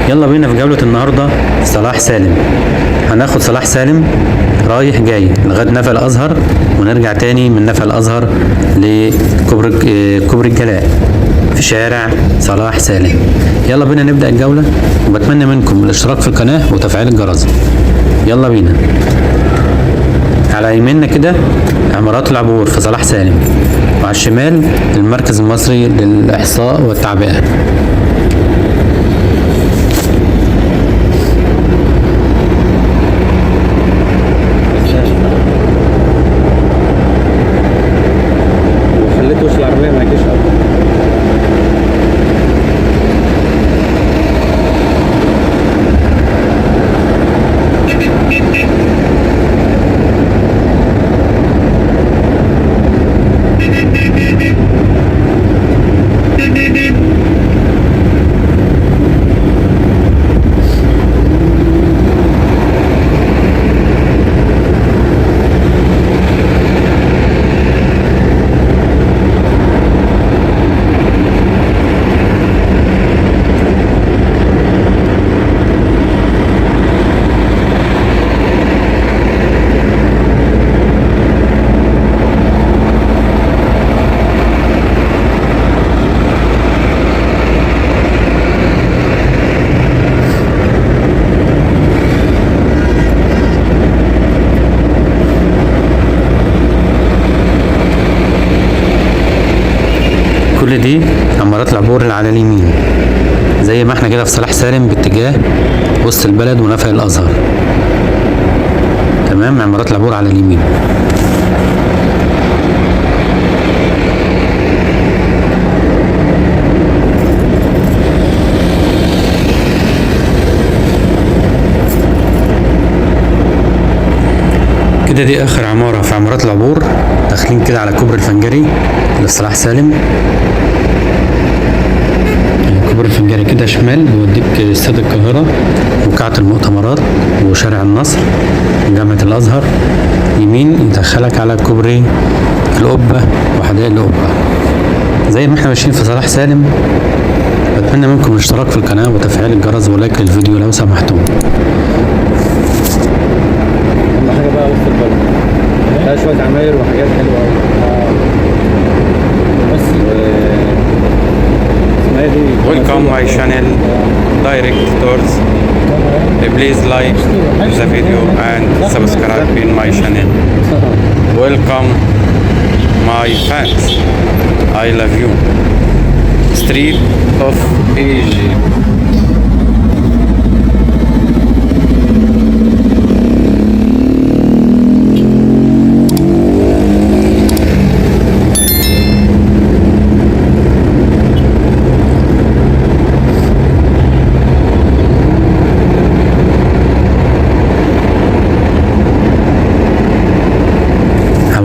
يلا بينا في جولة النهاردة في صلاح سالم. هناخد صلاح سالم رايح جاي لغاية نفق الأزهر، ونرجع تاني من نفق الأزهر لكوبري الجلاء في شارع صلاح سالم. يلا بينا نبدأ الجولة، وبتمنى منكم الاشتراك في القناة وتفعيل الجرس. يلا بينا. على يميننا كده عمارات العبور في صلاح سالم، وعلى الشمال المركز المصري للإحصاء والتعبئة. خليت وش العربية ما يجيش كل دي عمارات العبور اللي على اليمين، زي ما احنا كده في صلاح سالم باتجاه وسط البلد ونفق الازهر. تمام، عمارات العبور على اليمين. كده دي اخر عمارة في عمارات العبور. داخلين كده على كوبري الفنجري اللي في صلاح سالم. كوبري الفنجري كده شمال يوديك استاد القاهرة وقاعة المؤتمرات وشارع النصر وجامعة الازهر. يمين يدخلك على كوبري القبة وحدائق القبة. زي ما احنا ماشيين في صلاح سالم، بتمنى منكم الاشتراك في القناة وتفعيل الجرس ولايك للفيديو لو سمحتم. حاجة بقى وسط البلد فيها شوية عماير وحاجات حلوة أوي. بس اسمها دي Welcome my channel direct tours. Please like the video and subscribe in my channel. Welcome my fans. I love you. Street of Egypt.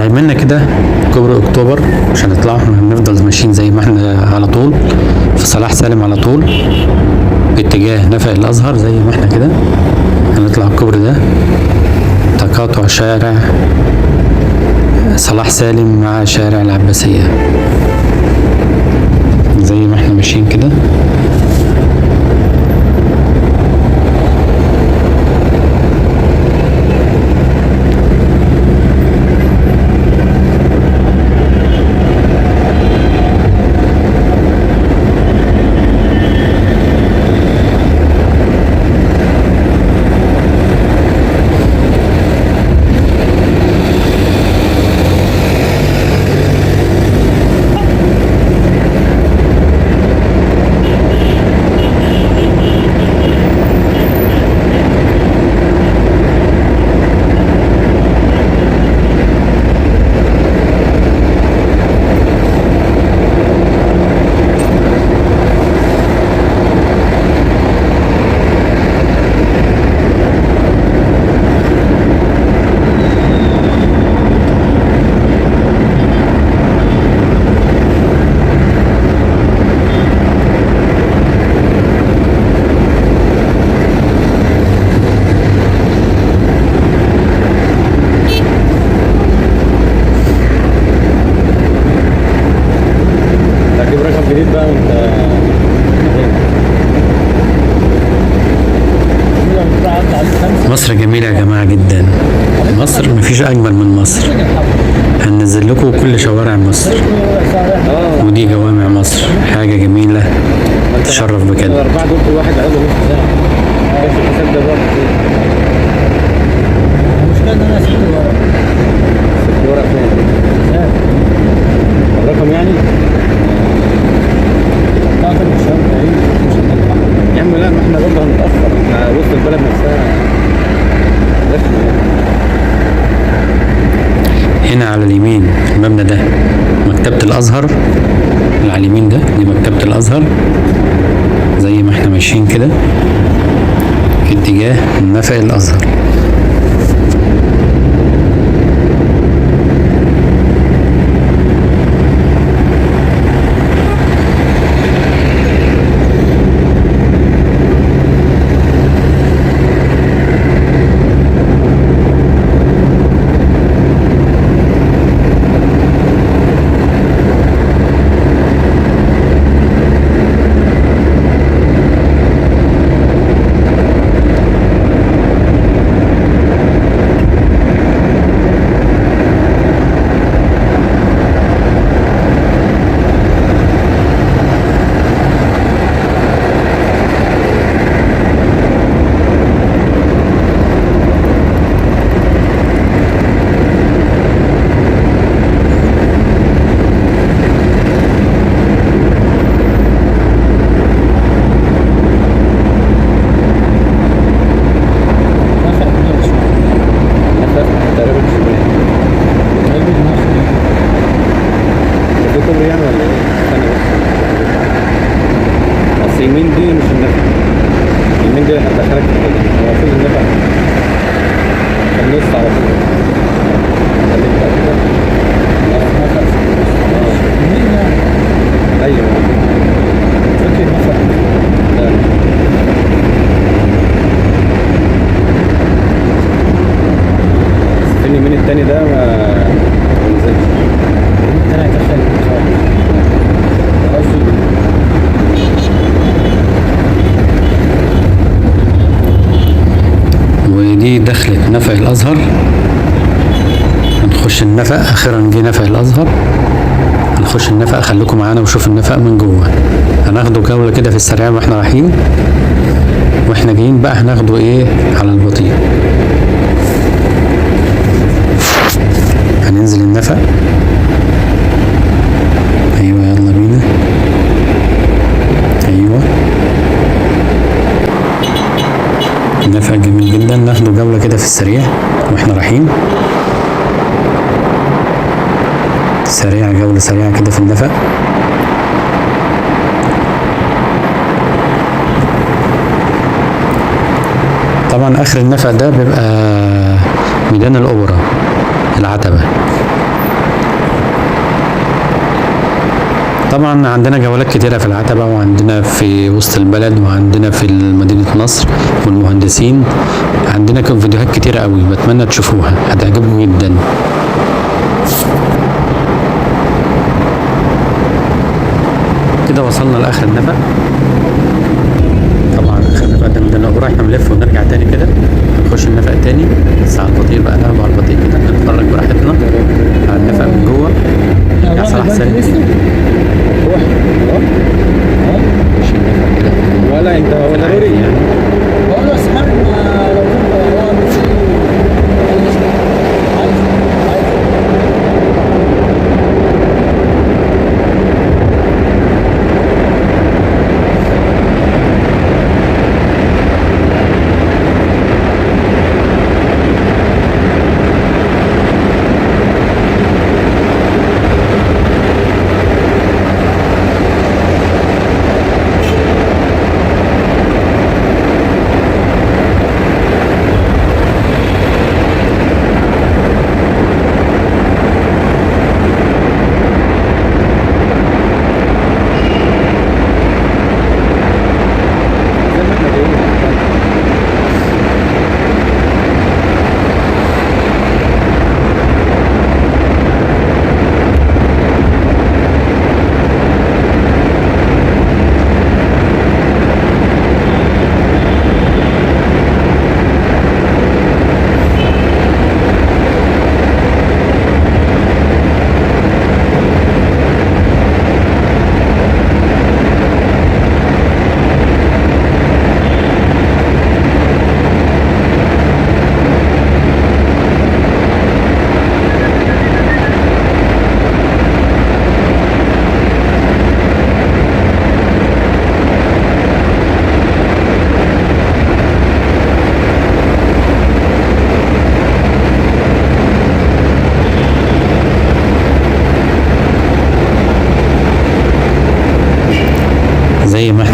يمنا كده كوبري اكتوبر. مش هنطلع، احنا هنفضل ماشيين زي ما احنا على طول في صلاح سالم على طول باتجاه نفق الازهر. زي ما احنا كده هنطلع الكوبري ده، تقاطع شارع صلاح سالم مع شارع العباسية. زي ما احنا ماشيين كده. مصر جميلة يا جماعة جدا. مصر مفيش أجمل من مصر. هننزل لكم كل شوارع مصر، ودي جوامع مصر، حاجة جميلة تشرف بجد. الأربعة دول كل واحد عايز نص ساعة. بس الحساب ده برضه المشكلة إن أنا سبت الورق. سبت ورق فين؟ الرقم يعني؟ لا كان مش مش هنطلع. يا عم لا، ما احنا برضه هنتأخر، احنا وسط البلد نفسها رخمة يعني. هنا على اليمين المبنى ده مكتبة الأزهر، اللي على اليمين ده دي مكتبة الأزهر، زي ما احنا ماشيين كده في اتجاه نفق الأزهر. التاني ده ما نزلش. ثلاثة ودي دخلة نفق الأزهر. هنخش النفق، أخيرا جه نفق الأزهر. هنخش النفق، خليكم معانا وشوف النفق من جوه. هناخده جولة كده في السريع واحنا رايحين، واحنا جايين بقى هناخده ايه على البطيء. هننزل النفق. ايوه يلا بينا. ايوه النفق جميل جدا، ناخده جولة كده في السريع واحنا رايحين. سريع، جولة سريعة كده في النفق. طبعا اخر النفق ده بيبقى ميدان الاوبرا، العتبة. طبعا عندنا جولات كتيرة في العتبة، وعندنا في وسط البلد، وعندنا في مدينة نصر والمهندسين. عندنا فيديوهات كتيرة قوي، بتمنى تشوفوها هتعجبكم جدا. كده وصلنا لاخر النفق. طبعا اخر النفق ده ميدان الاوبرا، احنا بنلف ونرجع تاني كده، نخش النفق تاني بس على البطيء بقى، نلعب على البطيء كده، نتفرج براحتنا على النفق من جوه. يا صلاح سالم مش النفق كده ولا انت ولا ضروري يعني. بقول له اسحب لو كنت هو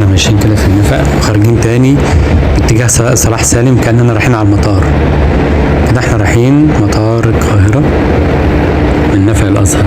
واحنا ماشيين كده في النفق وخارجين تاني اتجاه صلاح سالم كأننا رايحين على المطار. كده احنا رايحين مطار القاهرة من نفق الأزهر.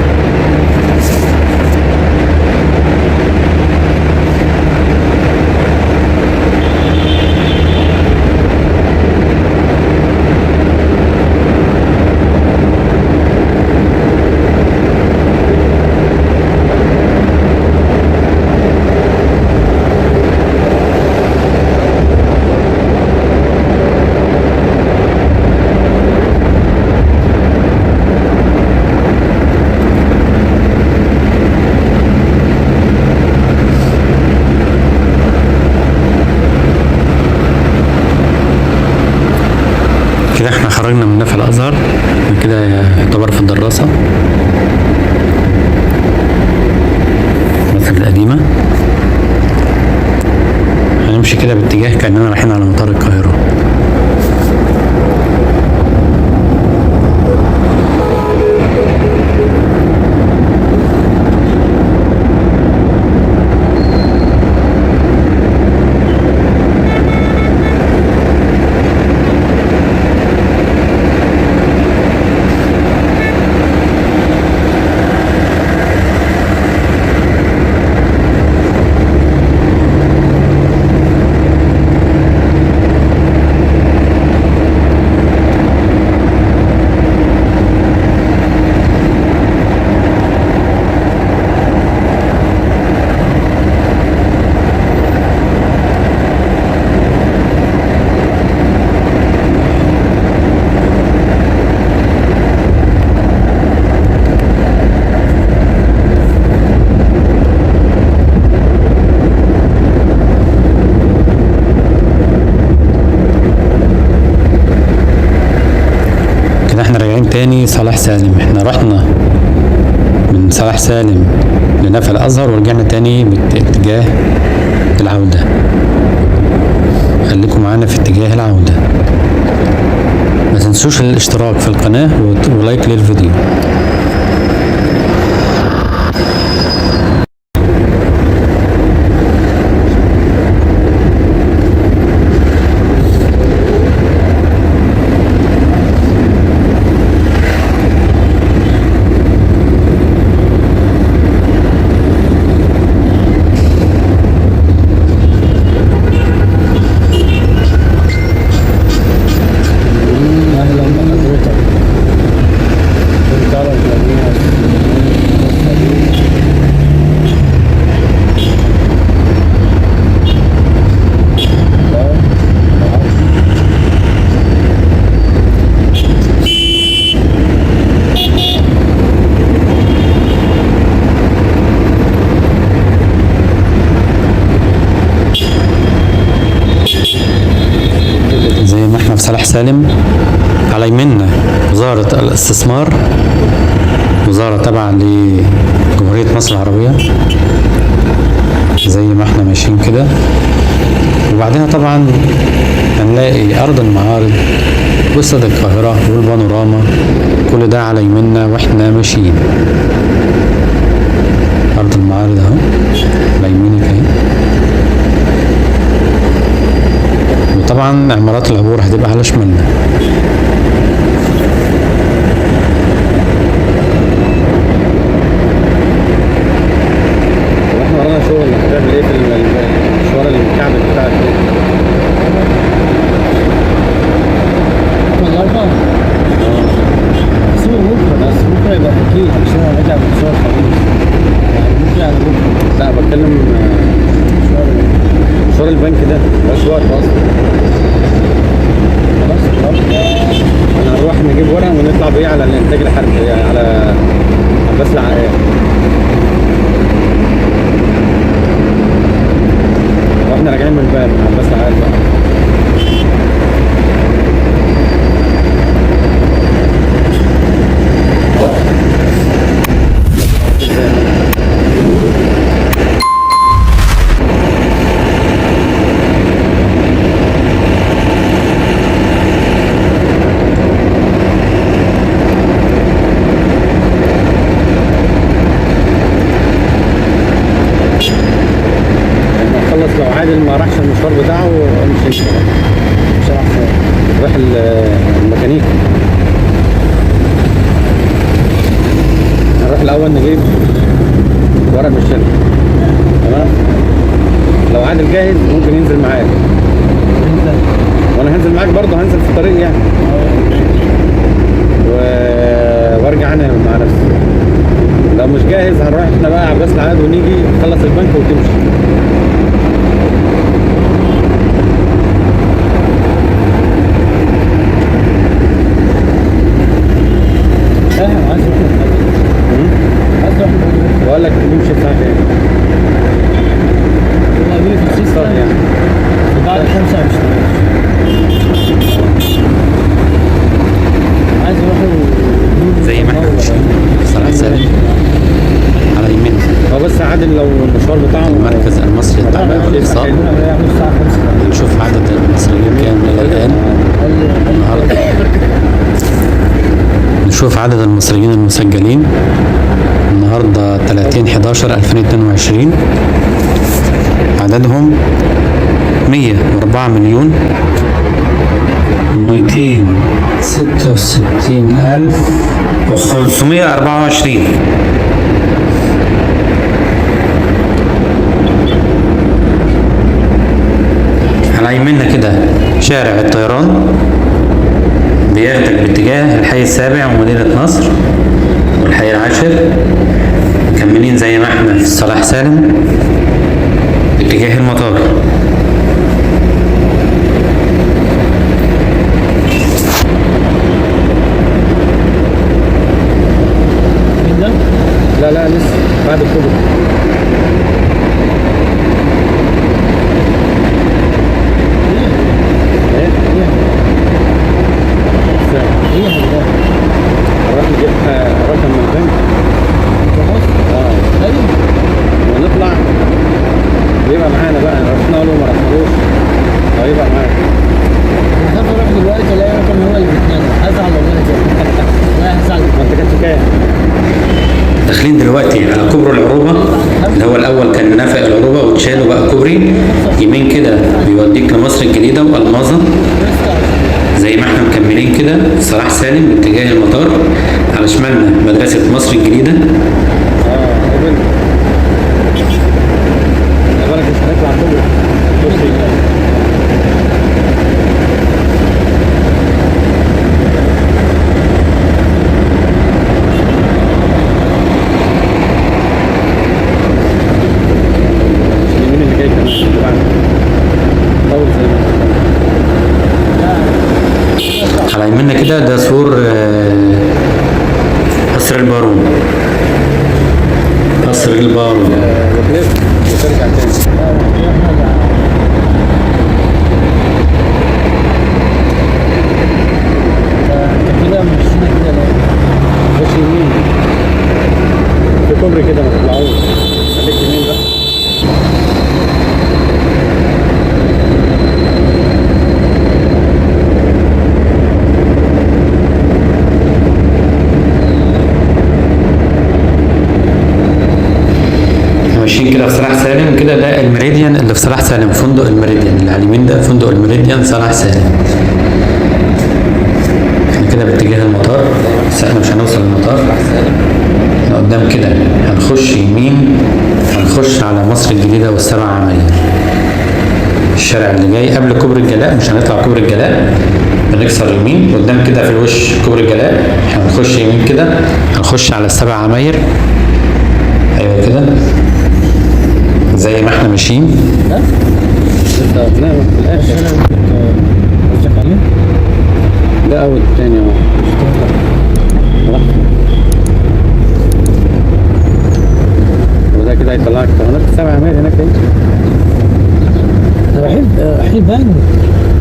كده احنا خرجنا من نفق الازهر، كده يعتبر في الدراسة مصر القديمة. هنمشي كده باتجاه كأننا رايحين على مطار القاهرة. احنا راجعين تاني صلاح سالم. احنا رحنا من صلاح سالم لنفق الازهر ورجعنا تاني باتجاه العودة. خليكم معانا في اتجاه العودة. ما تنسوش الاشتراك في القناة ولايك للفيديو. صلاح سالم على يمنا وزارة الاستثمار، وزارة تابعة لجمهورية مصر العربية زي ما احنا ماشيين كده. وبعدها طبعا هنلاقي أرض المعارض واستاد القاهرة والبانوراما، كل ده على يمنا واحنا ماشيين. أرض المعارض اهو على يمينك اهي. وطبعا عمارات العبور هتبقى على شمالنا. واحنا ورانا شغل، هتعمل ايه في المشوار المكعب بتاعك ده؟ والله سيبه بكره، بس بكره يبقى اكيد عشان انا راجع من مشوار طويل، يعني ممكن على بكره. لا بتكلم مشوار البنك ده مبقاش وقت اصلا. خلاص انا هنروح نجيب ورق ونطلع بيه على الانتاج الحربي، يعني على عباس العقاد. واحنا راجعين من الباب من عباس العقاد بقى. عادل ما راحش المشوار بتاعه مش راح الميكانيك. هنروح الاول نجيب ورق من الشركه، تمام؟ لو عادل جاهز ممكن ينزل معاك، وانا هنزل معاك برضه، هنزل في الطريق يعني، وارجع انا مع نفسي. لو مش جاهز هنروح احنا بقى عباس العقاد ونيجي نخلص البنك وتمشي. بقول لك نمشي الساعة كام؟ والله في السيستم يعني بعد 25 عايز اروح زي ما احنا ماشيين صلاح سالم على يمين هو بس عادل لو المشوار بتاعه المركز المصري للتعبئة والاقتصاد. الساعة 5 نشوف عدد المصريين كام إلى الآن النهارده. نشوف عدد المصريين المسجلين النهارده 30/11/2022. عددهم 104,266,524. على يمنا كده شارع الطيران بياخدك باتجاه الحي السابع ومدينة نصر والحي العاشر، مكملين زي ما احنا في صلاح سالم باتجاه المطار. لا لسه بعد الكوبري. نروح نجيب رقم من البنك ونطلع ويبقى معانا بقى. رحنا له ما رحنالوش هيبقى معانا. خاف اروح دلوقتي الاقي رقم هو اللي بيتنادى، هزعل والله كده. لا هزعل. ما انت كنت كام؟ داخلين دلوقتي على كوبري العروبة اللي هو الأول كان نفق العروبة واتشالوا بقى كوبري. يمين كده بيوديك لمصر الجديدة وألماظة زي ما احنا مكملين كده في صلاح سالم باتجاه المطار. على شمالنا مدرسة مصر الجديدة. قبل بالك مش هنطلع كوبري. على يمنا كده ده سور قصر البارون. قصر البارون. وتلف وترجع تاني. كده مشينا كده ليه؟ خش يمين في كوبري كده ما تطلعوش، خليك يمين بقى. ماشيين كده في صلاح سالم كده. ده الميريديان اللي في صلاح سالم، فندق الميريديان اللي على اليمين ده فندق الميريديان صلاح سالم. احنا كده باتجاه المطار بس احنا مش هنوصل المطار. احنا قدام كده هنخش يمين، هنخش على مصر الجديدة والسبع عماير. الشارع اللي جاي قبل كوبري الجلاء، مش هنطلع كوبري الجلاء، بنكسر يمين قدام كده في الوش كوبري الجلاء. احنا هنخش يمين كده هنخش على السبع عماير. ايوه كده زي ما احنا ماشيين. انت هتنام في الاخر. قصدك عليه؟ ده اول تاني اهو. وده كده هيطلعك هناك 7 عماير هناك ايه؟ رايحين بنك.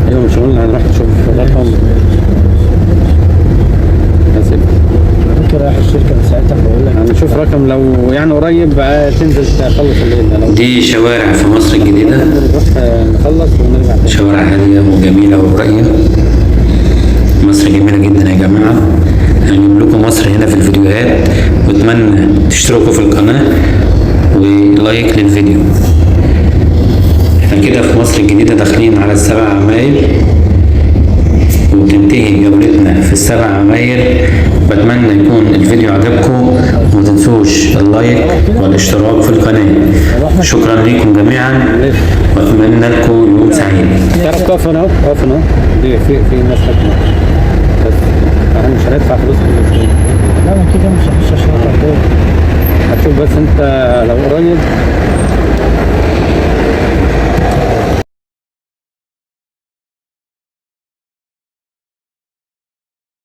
ايوه مش قلنا هنروح نشوف رقم. ممكن رايح الشركه من ساعتها بقول لك هنشوف رقم لو يعني قريب بقى تنزل تخلص الليل. لو دي شوارع في مصر الجديدة، نروح نخلص ونرجع تاني. شوارع هادية وجميلة وراقية. مصر جميلة جدا يا جماعة. هنجيب لكم مصر هنا في الفيديوهات، واتمنى تشتركوا في القناة ولايك للفيديو. احنا كده في مصر الجديدة داخلين على 7 عماير وتنتهي جولتنا في 7 عماير. بتمنى يكون الفيديو عجبكم، وما تنسوش اللايك والاشتراك في القناة. شكرا لكم جميعا واتمنى لكم يوم سعيد. تعرف تقف هنا اهو، اقف هنا اهو. دي في ناس هنا بس احنا مش هندفع فلوس كل شويه. لا، ما كده مش هخش اشرح لك. هتشوف بس انت لو قريب